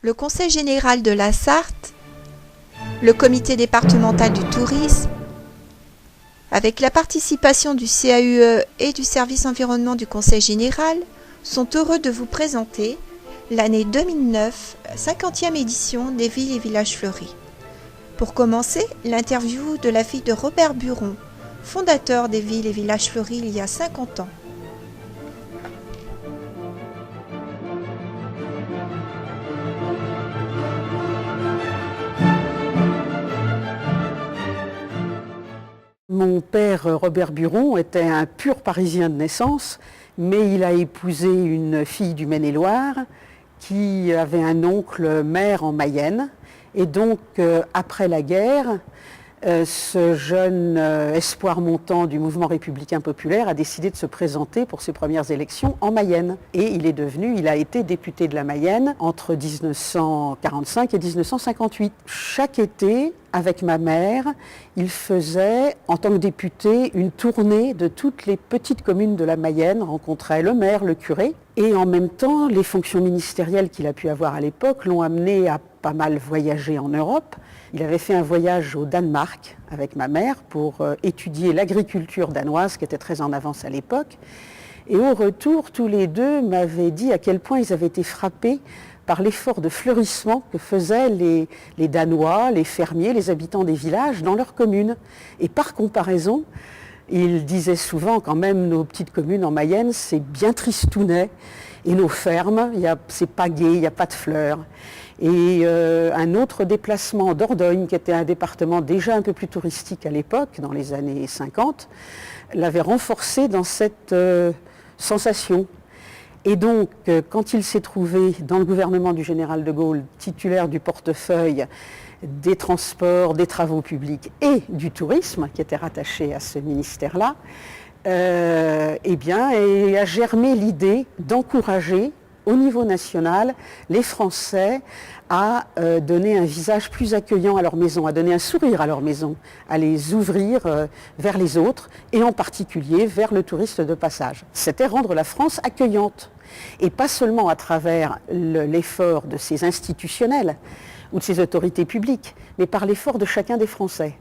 le Conseil général de la Sarthe, le Comité départemental du tourisme, avec la participation du CAUE et du service environnement du Conseil général, sont heureux de vous présenter l'année 2009, 50e édition des villes et villages fleuris. Pour commencer, l'interview de la fille de Robert Buron, fondateur des villes et villages fleuris il y a 50 ans. Mon père, Robert Buron, était un pur Parisien de naissance, mais il a épousé une fille du Maine-et-Loire qui avait un oncle maire en Mayenne. Et donc, après la guerre, ce jeune espoir montant du mouvement républicain populaire a décidé de se présenter pour ses premières élections en Mayenne. Et il a été député de la Mayenne entre 1945 et 1958. Chaque été, avec ma mère, il faisait, en tant que député, une tournée de toutes les petites communes de la Mayenne, rencontrait le maire, le curé, et en même temps, les fonctions ministérielles qu'il a pu avoir à l'époque l'ont amené à pas mal voyager en Europe. Il avait fait un voyage au Danemark avec ma mère pour étudier l'agriculture danoise qui était très en avance à l'époque. Et au retour, tous les deux m'avaient dit à quel point ils avaient été frappés par l'effort de fleurissement que faisaient les Danois, les fermiers, les habitants des villages dans leurs communes. Et par comparaison, ils disaient souvent quand même nos petites communes en Mayenne, c'est bien tristounet. Et nos fermes, c'est pas gai, il n'y a pas de fleurs. Et un autre déplacement d'Ordogne, qui était un département déjà un peu plus touristique à l'époque, dans les années 50, l'avait renforcé dans cette sensation. Et donc, quand il s'est trouvé dans le gouvernement du général de Gaulle, titulaire du portefeuille des transports, des travaux publics et du tourisme, qui était rattaché à ce ministère-là, et a germé l'idée d'encourager au niveau national les Français à donner un visage plus accueillant à leur maison, à donner un sourire à leur maison, à les ouvrir vers les autres et en particulier vers le touriste de passage. C'était rendre la France accueillante et pas seulement à travers l'effort de ses institutionnels ou de ses autorités publiques, mais par l'effort de chacun des Français.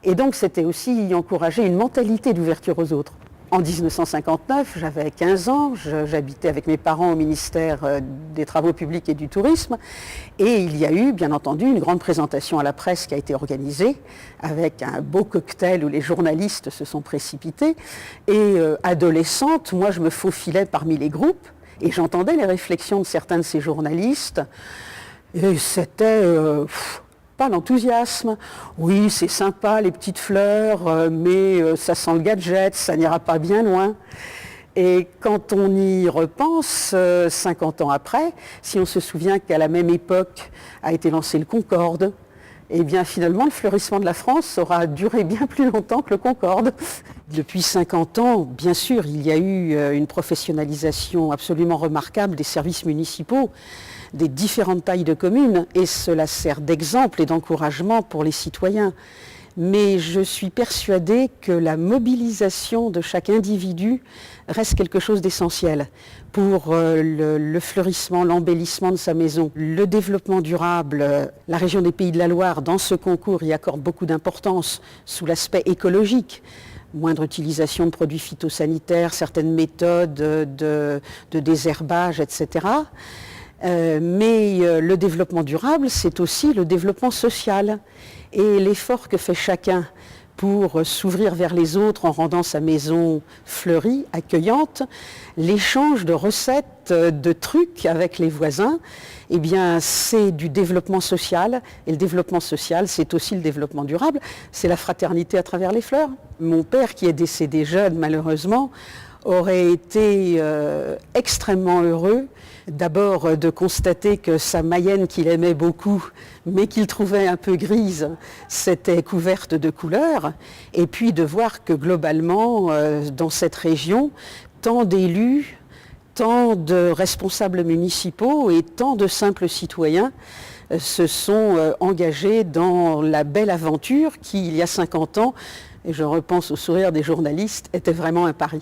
Et donc c'était aussi encourager une mentalité d'ouverture aux autres. En 1959, j'avais 15 ans, j'habitais avec mes parents au ministère des Travaux publics et du Tourisme, et il y a eu, bien entendu, une grande présentation à la presse qui a été organisée, avec un beau cocktail où les journalistes se sont précipités, et adolescente, moi je me faufilais parmi les groupes, et j'entendais les réflexions de certains de ces journalistes, et c'était... pas l'enthousiasme. Oui, c'est sympa, les petites fleurs, mais ça sent le gadget, ça n'ira pas bien loin. Et quand on y repense, 50 ans après, si on se souvient qu'à la même époque a été lancé le Concorde, eh bien finalement le fleurissement de la France aura duré bien plus longtemps que le Concorde. Depuis 50 ans, bien sûr, il y a eu une professionnalisation absolument remarquable des services municipaux, des différentes tailles de communes, et cela sert d'exemple et d'encouragement pour les citoyens. Mais je suis persuadée que la mobilisation de chaque individu reste quelque chose d'essentiel pour le fleurissement, l'embellissement de sa maison. Le développement durable, la région des Pays de la Loire, dans ce concours, y accorde beaucoup d'importance sous l'aspect écologique. Moindre utilisation de produits phytosanitaires, certaines méthodes de désherbage, etc. Mais le développement durable, c'est aussi le développement social. Et l'effort que fait chacun pour s'ouvrir vers les autres en rendant sa maison fleurie, accueillante, l'échange de recettes, de trucs avec les voisins, eh bien, c'est du développement social. Et le développement social, c'est aussi le développement durable. C'est la fraternité à travers les fleurs. Mon père, qui est décédé jeune, malheureusement, aurait été extrêmement heureux, d'abord de constater que sa Mayenne qu'il aimait beaucoup, mais qu'il trouvait un peu grise, s'était couverte de couleurs, et puis de voir que globalement, dans cette région, tant d'élus, tant de responsables municipaux et tant de simples citoyens se sont engagés dans la belle aventure qui, il y a 50 ans, et je repense au sourire des journalistes, était vraiment un pari.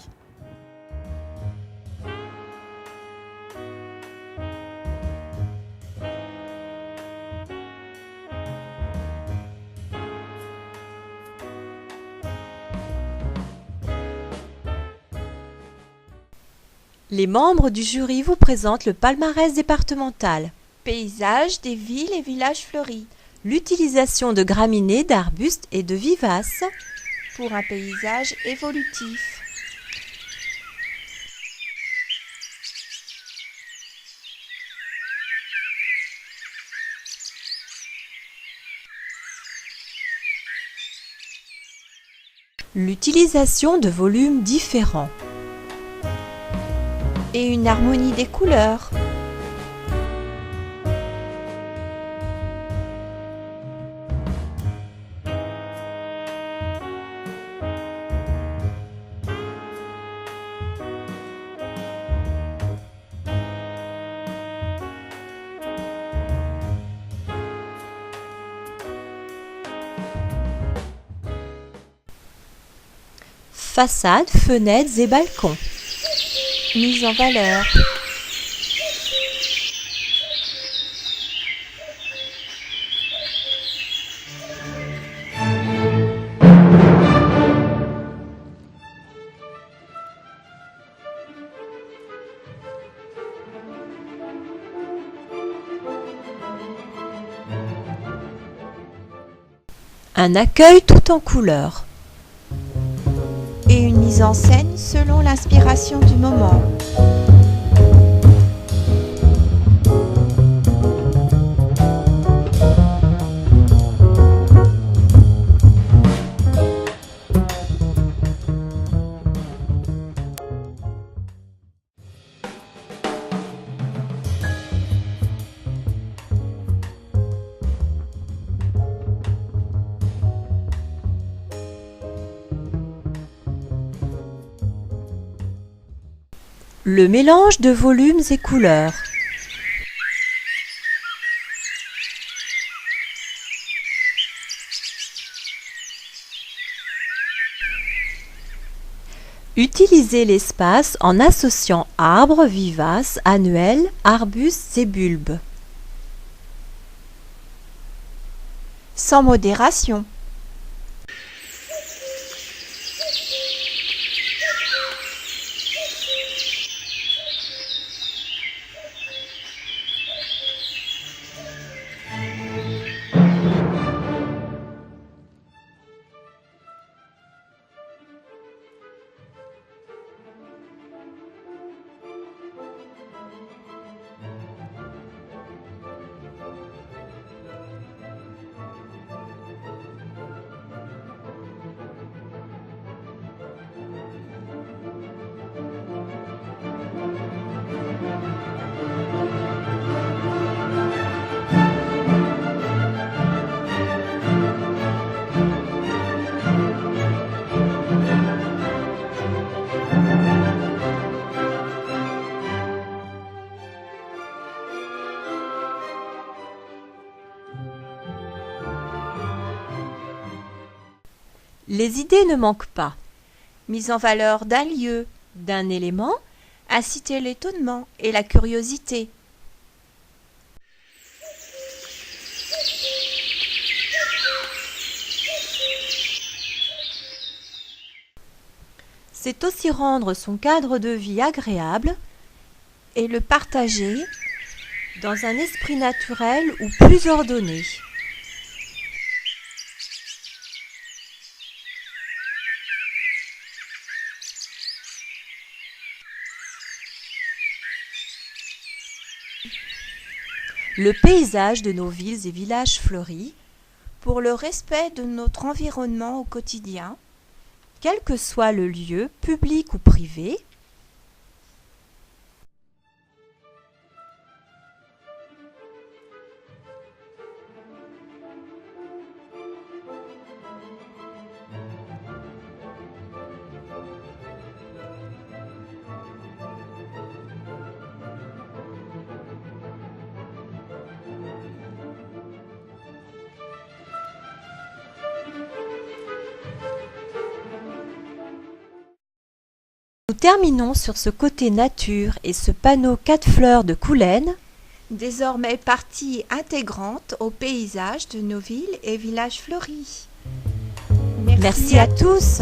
Les membres du jury vous présentent le palmarès départemental. Paysages des villes et villages fleuris. L'utilisation de graminées, d'arbustes et de vivaces pour un paysage évolutif. L'utilisation de volumes différents. Et une harmonie des couleurs. Façades, fenêtres et balcons. Mise en valeur. Un accueil tout en couleurs. Et une mise en scène selon l'inspiration du moment. Le mélange de volumes et couleurs. Utilisez l'espace en associant arbres vivaces, annuels, arbustes et bulbes. Sans modération. Les idées ne manquent pas. Mise en valeur d'un lieu, D'un élément, inciter l'étonnement et la curiosité. c'est aussi rendre son cadre de vie agréable Et le partager dans un esprit naturel ou plus ordonné. Le paysage de nos villes et villages fleuris, pour le respect de notre environnement au quotidien, quel que soit le lieu, public ou privé. Nous terminons sur ce côté nature et ce panneau 4 fleurs de Coulaines, désormais partie intégrante au paysage de nos villes et villages fleuris. Merci à tous.